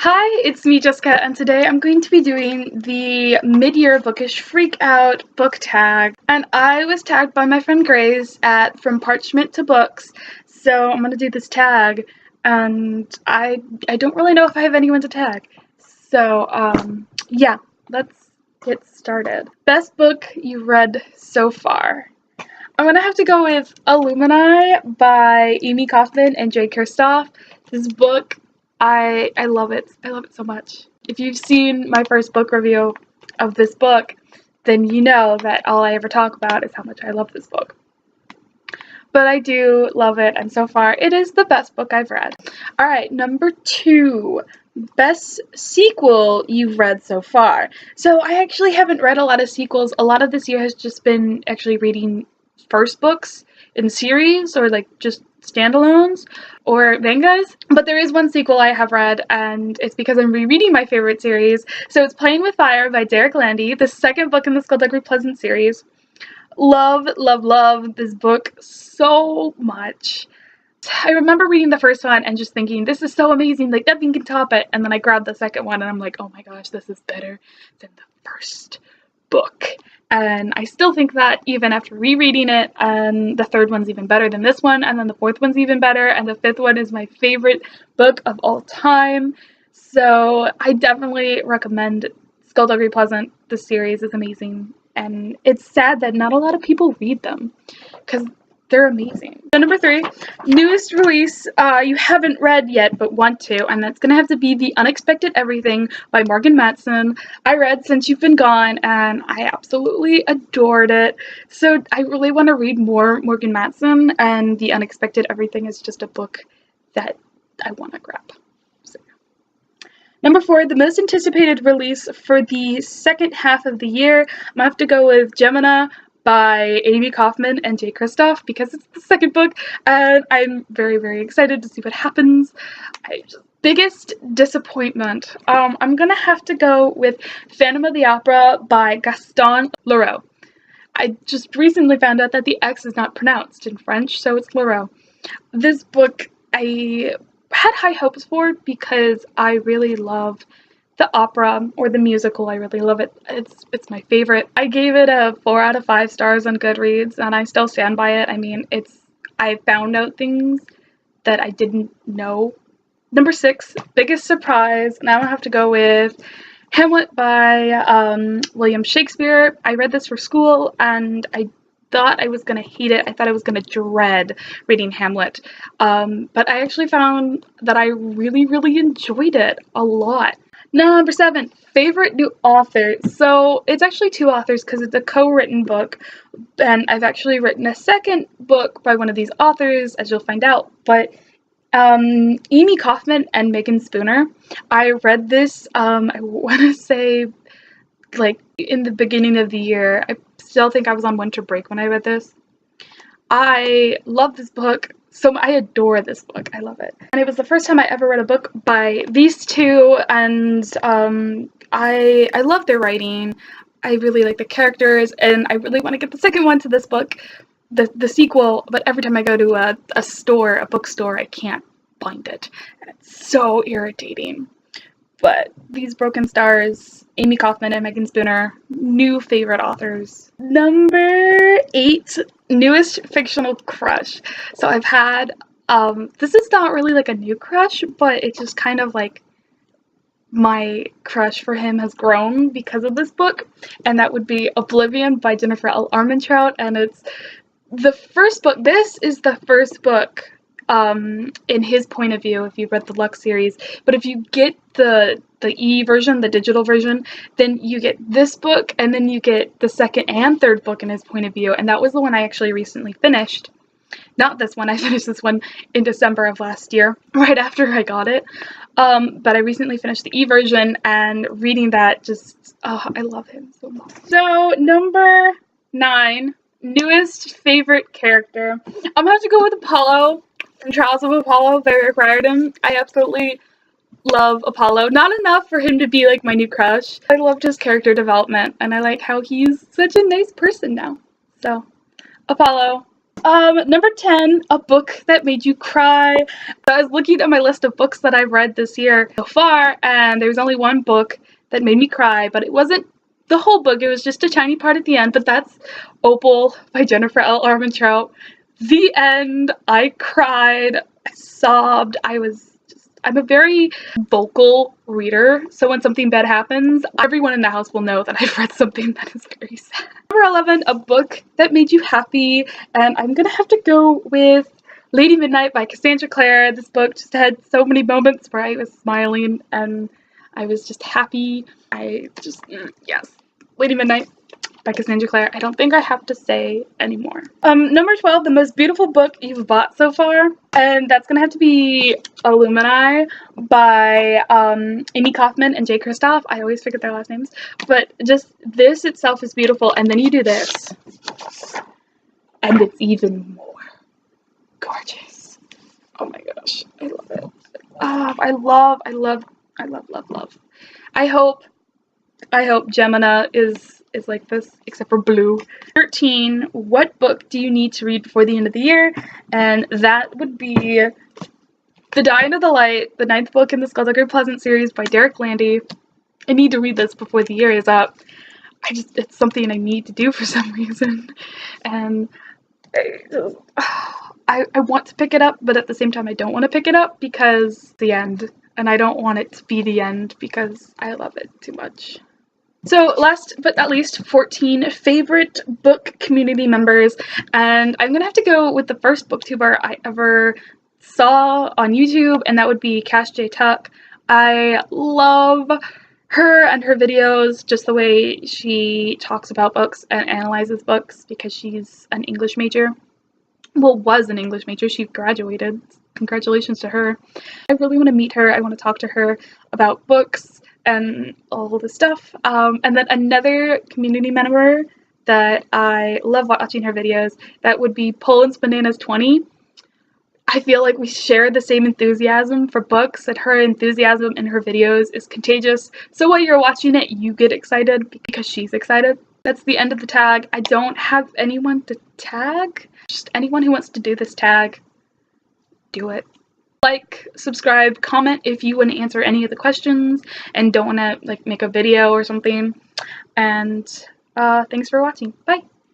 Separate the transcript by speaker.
Speaker 1: Hi, it's me, Jessica, and today I'm going to be doing the mid-year bookish freak out book tag. And I was tagged by my friend Grace at From Parchment to Books, so I'm going to do this tag, and I don't really know if I have anyone to tag. So, yeah, let's get started. Best book you read so far. I'm going to have to go with Alumina by Amy Kaufman and Jay Kristoff. This book, I love it. I love it so much. If you've seen my first book review of this book, then you know that all I ever talk about is how much I love this book. But I do love it, and so far it is the best book I've read. Alright, number 2. Best sequel you've read so far. So I actually haven't read a lot of sequels. A lot of this year has just been actually reading first books in series or like just standalones or mangas, but there is one sequel I have read, and it's because I'm rereading my favorite series. So it's Playing with Fire by Derek Landy, the second book in the Skullduggery Pleasant series. Love this book so much. I remember reading the first one and just thinking, this is so amazing, like nothing can top it, and then I grabbed the second one and I'm like, oh my gosh, this is better than the first book. And I still think that even after rereading it, and the third one's even better than this one, and then the fourth one's even better, and the fifth one is my favorite book of all time. So I definitely recommend Skullduggery Pleasant. The series is amazing, and it's sad that not a lot of people read them because they're amazing. So number 3, newest release you haven't read yet but want to, and that's gonna have to be The Unexpected Everything by Morgan Matson. I read Since You've Been Gone and I absolutely adored it. So I really want to read more Morgan Matson, and The Unexpected Everything is just a book that I want to grab. So, number 4, the most anticipated release for the second half of the year. I'm gonna have to go with Gemini by Amy Kaufman and Jay Kristoff because it's the second book, and I'm very excited to see what happens. Biggest disappointment. I'm gonna have to go with Phantom of the Opera by Gaston Leroux. I just recently found out that the X is not pronounced in French, so it's Leroux. This book I had high hopes for because I really love the opera or the musical. I really love it. It's my favorite. I gave it a 4 out of 5 stars on Goodreads, and I still stand by it. I mean, I found out things that I didn't know. Number 6, biggest surprise, and I'm gonna have to go with Hamlet by William Shakespeare. I read this for school, and I thought I was gonna hate it. I thought I was gonna dread reading Hamlet, but I actually found that I really enjoyed it a lot. Number 7, favorite new author. So it's actually 2 authors because it's a co-written book, and I've actually written a second book by one of these authors, as you'll find out. But Amy Kaufman and Megan Spooner. I read this, I want to say, like, in the beginning of the year. I still think I was on winter break when I read this. I love this book. So I adore this book. I love it. And it was the first time I ever read a book by these two, and I love their writing. I really like the characters, and I really want to get the second one to this book, the sequel, but every time I go to a bookstore, I can't find it. And it's so irritating. But these Broken Stars, Amy Kaufman and Megan Spooner, new favorite authors. Number 8, newest fictional crush. So I've had, this is not really like a new crush, but it's just kind of like my crush for him has grown because of this book, and that would be Oblivion by Jennifer L. Armentrout, and it's the first book. This is the first book in his point of view, if you've read the Lux series. But if you get the e version, the digital version, then you get this book, and then you get the second and third book in his point of view, and that was the one I actually recently finished. Not this one, I finished this one in December of last year, right after I got it. But I recently finished the e version, and reading that just, oh, I love him so much. So, number 9, newest favorite character. I'm gonna have to go with Apollo from Trials of Apollo by Rick Riordan. I absolutely love Apollo. Not enough for him to be like my new crush. I loved his character development, and I like how he's such a nice person now. So, Apollo, Number 10, a book that made you cry. I was looking at my list of books that I've read this year so far, and there was only one book that made me cry, but it wasn't the whole book, it was just a tiny part at the end, but that's Opal by Jennifer L. Armentrout. The end, I cried, I sobbed, I'm a very vocal reader, so when something bad happens, everyone in the house will know that I've read something that is very sad. Number 11, a book that made you happy, and I'm gonna have to go with Lady Midnight by Cassandra Clare. This book just had so many moments where I was smiling and I was just happy. Yes, Lady Midnight by Cassandra Clare. I don't think I have to say anymore. Number 12, the most beautiful book you've bought so far, and that's gonna have to be Alumina by Amy Kaufman and Jay Kristoff. I always forget their last names, but just this itself is beautiful, and then you do this, and it's even more gorgeous. Oh my gosh, I love it. I love. I hope Gemina is like this, except for blue. 13, what book do you need to read before the end of the year? And that would be The Dying of the Light, the 9th book in the Skullduggery Pleasant series by Derek Landy. I need to read this before the year is up. It's something I need to do for some reason. And I want to pick it up, but at the same time I don't want to pick it up because it's the end. And I don't want it to be the end because I love it too much. So last but not least, 14, favorite book community members, and I'm gonna have to go with the first booktuber I ever saw on YouTube, and that would be Cash J Tuck. I love her and her videos, just the way she talks about books and analyzes books, because she's an English major. Well, was an English major. She graduated. Congratulations to her. I really want to meet her. I want to talk to her about books and all the stuff. And then another community member that I love watching her videos, that would be Poland's Bananas 20. I feel like we share the same enthusiasm for books, and her enthusiasm in her videos is contagious. So while you're watching it, you get excited because she's excited. That's the end of the tag. I don't have anyone to tag. Just anyone who wants to do this tag, do it. Like, subscribe, comment if you want to answer any of the questions and don't want to like make a video or something. And thanks for watching. Bye.